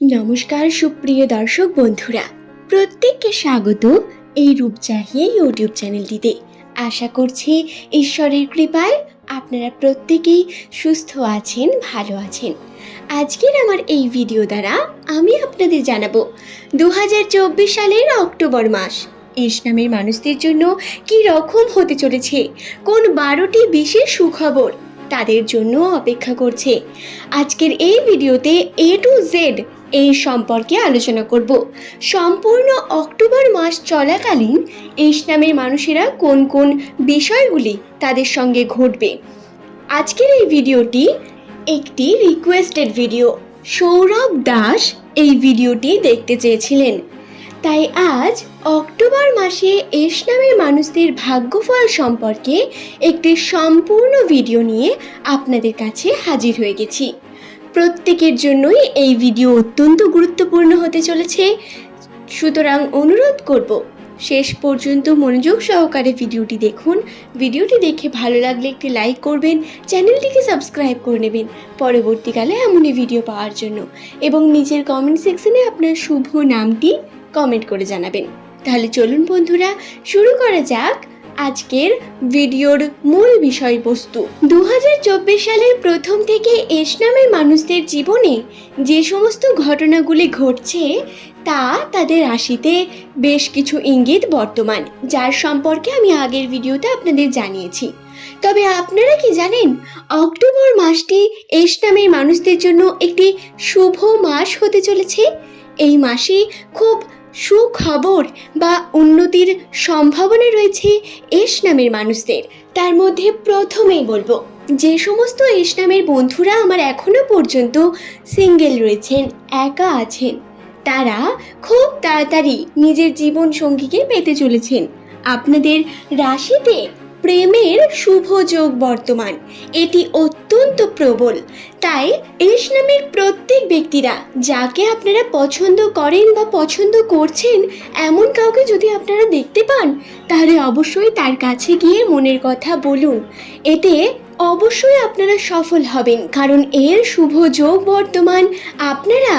নমস্কার সুপ্রিয় দর্শক বন্ধুরা, প্রত্যেককে স্বাগত এই রূপচাহিয়া ইউটিউব চ্যানেলটিতে। আশা করছি ঈশ্বরের কৃপায় আপনারা প্রত্যেকেই সুস্থ আছেন, ভালো আছেন। আজকের আমার এই ভিডিও দ্বারা আমি আপনাদের জানাবো 2024 সালের অক্টোবর মাস এস নামের মানুষদের জন্য কি রকম হতে চলেছে, কোন 12টি বিশেষ সুখবর তাদের জন্য অপেক্ষা করছে। আজকের এই ভিডিওতে এ টু জেড এই সম্পর্কে আলোচনা করব। সম্পূর্ণ অক্টোবর মাস চলাকালীন এস নামের মানুষেরা কোন কোন বিষয়গুলি তাদের সঙ্গে ঘটবে। আজকের এই ভিডিওটি একটি রিকোয়েস্টেড ভিডিও। সৌরভ দাস এই ভিডিওটি দেখতে চেয়েছিলেন, তাই আজ অক্টোবর মাসে এস নামের মানুষদের ভাগ্যফল সম্পর্কে একটি সম্পূর্ণ ভিডিও নিয়ে আপনাদের কাছে হাজির হয়ে গেছি। প্রত্যেকের জন্যই এই ভিডিও অত্যন্ত গুরুত্বপূর্ণ হতে চলেছে, সুতরাং অনুরোধ করব শেষ পর্যন্ত মনোযোগ সহকারে ভিডিওটি দেখুন। ভিডিওটি দেখে ভালো লাগলে একটি লাইক করবেন, চ্যানেলটিকে সাবস্ক্রাইব করে নেবেন পরবর্তীকালে এমনই ভিডিও পাওয়ার জন্য, এবং নিচের কমেন্ট সেকশনে আপনার শুভ নামটি কমেন্ট করে জানাবেন। তাহলে চলুন বন্ধুরা, শুরু করা যাক আজকের ভিডিওর মূল বিষয়বস্তু। 2024 সালের প্রথম থেকে এস নামের মানুষদের জীবনে যে সমস্ত ঘটনাগুলি ঘটছে তা তাদের রাশিতে বেশ কিছু ইঙ্গিত বর্তমান, যার সম্পর্কে আমি আগের ভিডিওতে আপনাদের জানিয়েছি। তবে আপনারা কি জানেন, অক্টোবর মাসটি এস নামের মানুষদের জন্য একটি শুভ মাস হতে চলেছে। এই মাসে খুব সুখবর বা উন্নতির সম্ভাবনা রয়েছে এস নামের মানুষদের। তার মধ্যে প্রথমেই বলবো, যে সমস্ত এস নামের বন্ধুরা আমার এখনো পর্যন্ত সিঙ্গেল রয়েছেন, একা আছেন, তারা খুব তাড়াতাড়ি নিজের জীবন সঙ্গীকে পেতে চলেছেন। আপনাদের রাশিতে প্রেমের শুভ যোগ বর্তমান, এটি অত্যন্ত প্রবল। তাই এস নামের প্রত্যেক ব্যক্তিরা যাকে আপনারা পছন্দ করেন বা পছন্দ করছেন, এমন কাউকে যদি আপনারা দেখতে পান, তাহলে অবশ্যই তার কাছে গিয়ে মনের কথা বলুন। এতে অবশ্যই আপনারা সফল হবেন, কারণ এর শুভ যোগ বর্তমান। আপনারা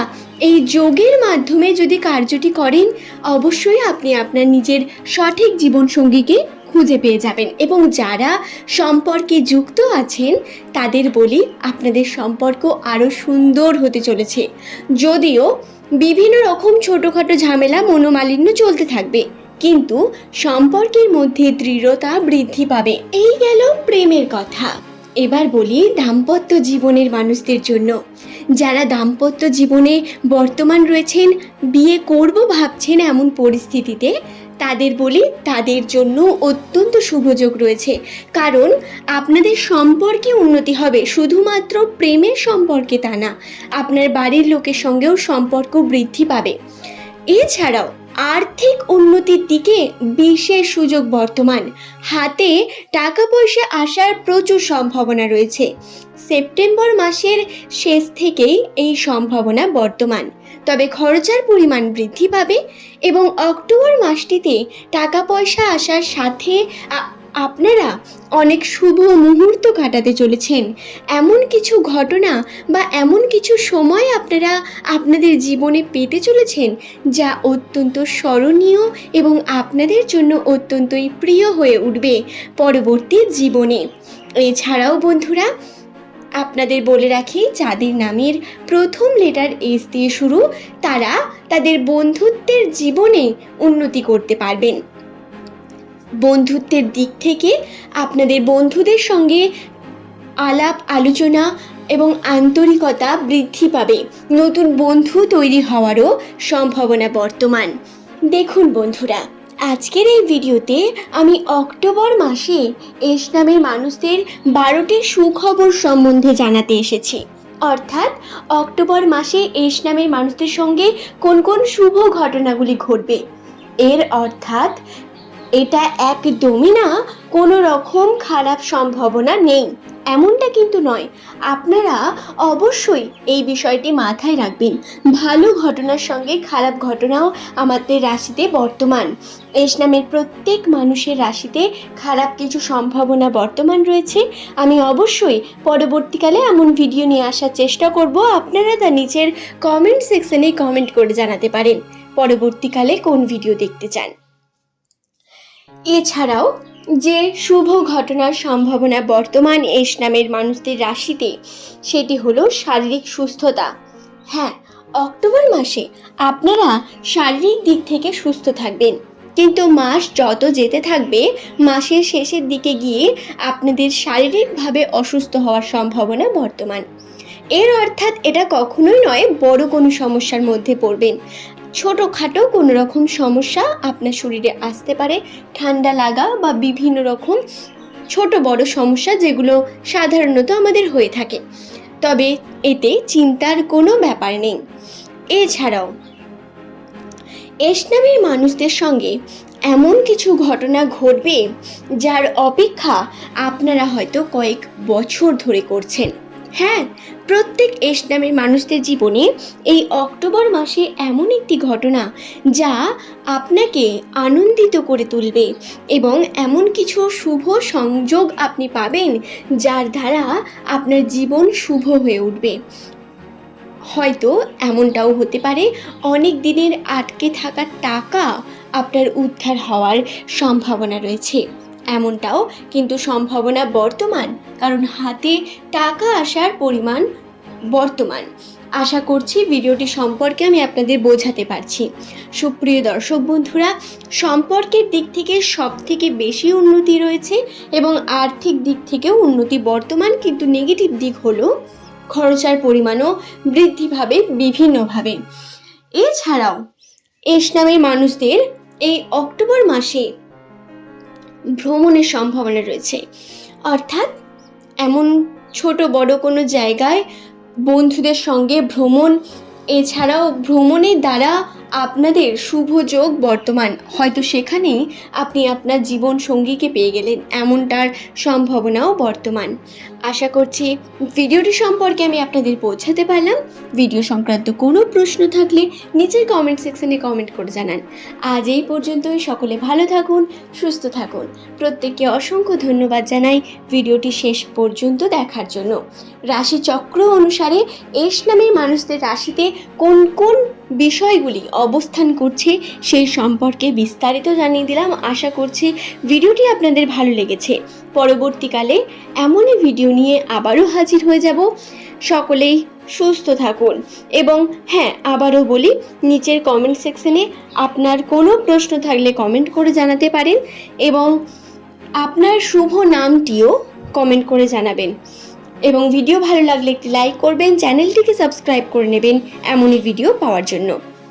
এই যোগের মাধ্যমে যদি কার্যটি করেন, অবশ্যই আপনি আপনার নিজের সঠিক জীবনসঙ্গীকে খুঁজে পেয়ে যাবেন। এবং যারা সম্পর্কে যুক্ত আছেন তাদের বলি, আপনাদের সম্পর্ক আরও সুন্দর হতে চলেছে। যদিও বিভিন্ন রকম ছোটোখাটো ঝামেলা, মনোমালিন্য চলতে থাকবে, কিন্তু সম্পর্কের মধ্যে দৃঢ়তা বৃদ্ধি পাবে। এই গেল প্রেমের কথা। এবার বলি দাম্পত্য জীবনের মানুষদের জন্য। যারা দাম্পত্য জীবনে বর্তমান রয়েছেন, বিয়ে করব ভাবছেন এমন পরিস্থিতিতে, তাদের বলি তাদের জন্য অত্যন্ত শুভযোগ রয়েছে। কারণ আপনাদের সম্পর্কে উন্নতি হবে, শুধুমাত্র প্রেমের সম্পর্কে তা না, আপনার বাড়ির লোকের সঙ্গেও সম্পর্ক বৃদ্ধি পাবে। এছাড়াও আর্থিক উন্নতির দিকে বিশেষ সুযোগ বর্তমান। হাতে টাকা পয়সা আসার প্রচুর সম্ভাবনা রয়েছে। সেপ্টেম্বর মাসের শেষ থেকেই এই সম্ভাবনা বর্তমান, তবে খরচার পরিমাণ বৃদ্ধি পাবে। এবং অক্টোবর মাসটিতে টাকা পয়সা আসার সাথে আপনারা অনেক শুভ মুহূর্ত কাটাতে চলেছেন। এমন কিছু ঘটনা বা এমন কিছু সময় আপনারা আপনাদের জীবনে পেতে চলেছেন যা অত্যন্ত স্মরণীয় এবং আপনাদের জন্য অত্যন্তই প্রিয় হয়ে উঠবে পরবর্তী জীবনে। এছাড়াও বন্ধুরা, আপনাদের বলে রাখি, যাদের নামের প্রথম লেটার এস দিয়ে শুরু, তারা তাদের বন্ধুত্বের জীবনে উন্নতি করতে পারবেন। বন্ধুত্বের দিক থেকে আপনাদের বন্ধুদের সঙ্গে আলাপ আলোচনা এবং আন্তরিকতা বৃদ্ধি পাবে। নতুন বন্ধু তৈরি হওয়ারও সম্ভাবনা বর্তমান। দেখুন বন্ধুরা, আজকের এই ভিডিওতে আমি অক্টোবর মাসে এস নামের মানুষদের 12টি সুখবর সম্বন্ধে জানাতে এসেছি। অর্থাৎ অক্টোবর মাসে এস নামের মানুষদের সঙ্গে কোন কোন শুভ ঘটনাগুলি ঘটবে। এর অর্থাৎ এটা একদমই না কোনো রকম খারাপ সম্ভাবনা নেই, এমনটা কিন্তু নয়। আপনারা অবশ্যই এই বিষয়টি মাথায় রাখবেন। ভালো ঘটনার সঙ্গে খারাপ ঘটনাও আমাদের রাশিতে বর্তমান। মেষ নামের প্রত্যেক মানুষের রাশিতে খারাপ কিছু সম্ভাবনা বর্তমান রয়েছে। আমি অবশ্যই পরবর্তীকালে এমন ভিডিও নিয়ে আসার চেষ্টা করব। আপনারা তা নিচের কমেন্ট সেকশনে কমেন্ট করে জানাতে পারেন পরবর্তীকালে কোন ভিডিও দেখতে চান। এছাড়াও যে শুভ ঘটনার সম্ভাবনা বর্তমান মেষ নামের মানুষদের রাশিতে, সেটি হলো শারীরিক সুস্থতা। হ্যাঁ, অক্টোবর মাসে আপনারা শারীরিক দিক থেকে সুস্থ থাকবেন, কিন্তু মাস যত যেতে থাকবে মাসের শেষের দিকে গিয়ে আপনাদের শারীরিকভাবে অসুস্থ হওয়ার সম্ভাবনা বর্তমান। এর অর্থাৎ এটা কখনোই নয় বড় কোনো সমস্যার মধ্যে পড়বেন। ছোটোখাটো কোনো রকম সমস্যা আপনার শরীরে আসতে পারে, ঠান্ডা লাগা বা বিভিন্ন রকম ছোট বড় সমস্যা যেগুলো সাধারণত আমাদের হয়ে থাকে, তবে এতে চিন্তার কোনো ব্যাপার নেই। এছাড়াও মেষ নামের মানুষদের সঙ্গে এমন কিছু ঘটনা ঘটবে যার অপেক্ষা আপনারা হয়তো কয়েক বছর ধরে করছেন। হ্যাঁ, প্রত্যেক মেষ নামের মানুষদের জীবনে এই অক্টোবর মাসে এমন একটি ঘটনা যা আপনাকে আনন্দিত করে তুলবে এবং এমন কিছু শুভ সংযোগ আপনি পাবেন যার দ্বারা আপনার জীবন শুভ হয়ে উঠবে। হয়তো এমনটাও হতে পারে অনেক দিনের আটকে থাকা টাকা আপনার উদ্ধার হওয়ার সম্ভাবনা রয়েছে। এমনটাও কিন্তু সম্ভাবনা বর্তমান, কারণ হাতে টাকা আসার পরিমাণ বর্তমান। আশা করছি ভিডিওটি সম্পর্কে আমি আপনাদের বোঝাতে পারছি। সুপ্রিয় দর্শক বন্ধুরা, সম্পর্কের দিক থেকে সব থেকে বেশি উন্নতি রয়েছে এবং আর্থিক দিক থেকেও উন্নতি বর্তমান, কিন্তু নেগেটিভ দিক হলো খরচার পরিমাণও বৃদ্ধি পাবে বিভিন্নভাবে। এছাড়াও মেষ নামের মানুষদের এই অক্টোবর মাসে ভ্রমণের সম্ভাবনা রয়েছে, অর্থাৎ এমন ছোট বড় কোনো জায়গায় বন্ধুদের সঙ্গে ভ্রমণ। এছাড়াও ভ্রমণের দ্বারা আপনাদের শুভ যোগ বর্তমান, হয়তো সেখানেই আপনি আপনার জীবন সঙ্গীকে পেয়ে গেলেন, এমনটার সম্ভাবনাও বর্তমান। আশা করছি ভিডিওটি সম্পর্কে আমি আপনাদের বোঝাতে পারলাম। ভিডিও সংক্রান্ত কোনো প্রশ্ন থাকলে নিচের কমেন্ট সেকশনে কমেন্ট করে জানান। আজ এই পর্যন্তই। সকলে ভালো থাকুন, সুস্থ থাকুন। প্রত্যেককে অসংখ্য ধন্যবাদ জানাই ভিডিওটি শেষ পর্যন্ত দেখার জন্য। রাশিচক্র অনুসারে মেষ নামের মানুষদের রাশিতে কোন কোন বিষয়গুলি অবস্থান করছে সেই সম্পর্কে বিস্তারিত জানিয়ে দিলাম। আশা করছি ভিডিওটি আপনাদের ভালো লেগেছে। পরবর্তীকালে এমনই ভিডিও নিয়ে আবারও হাজির হয়ে যাব। সকলেই সুস্থ থাকুন এবং হ্যাঁ, আবারও বলি, নিচের কমেন্ট সেকশনে আপনার কোনো প্রশ্ন থাকলে কমেন্ট করে জানাতে পারেন এবং আপনার শুভ নামটিও কমেন্ট করে জানাবেন। এবং ভিডিও ভালো লাগলে একটি লাইক করবেন, চ্যানেলটিকে সাবস্ক্রাইব করে নেবেন এমনই ভিডিও পাওয়ার জন্য।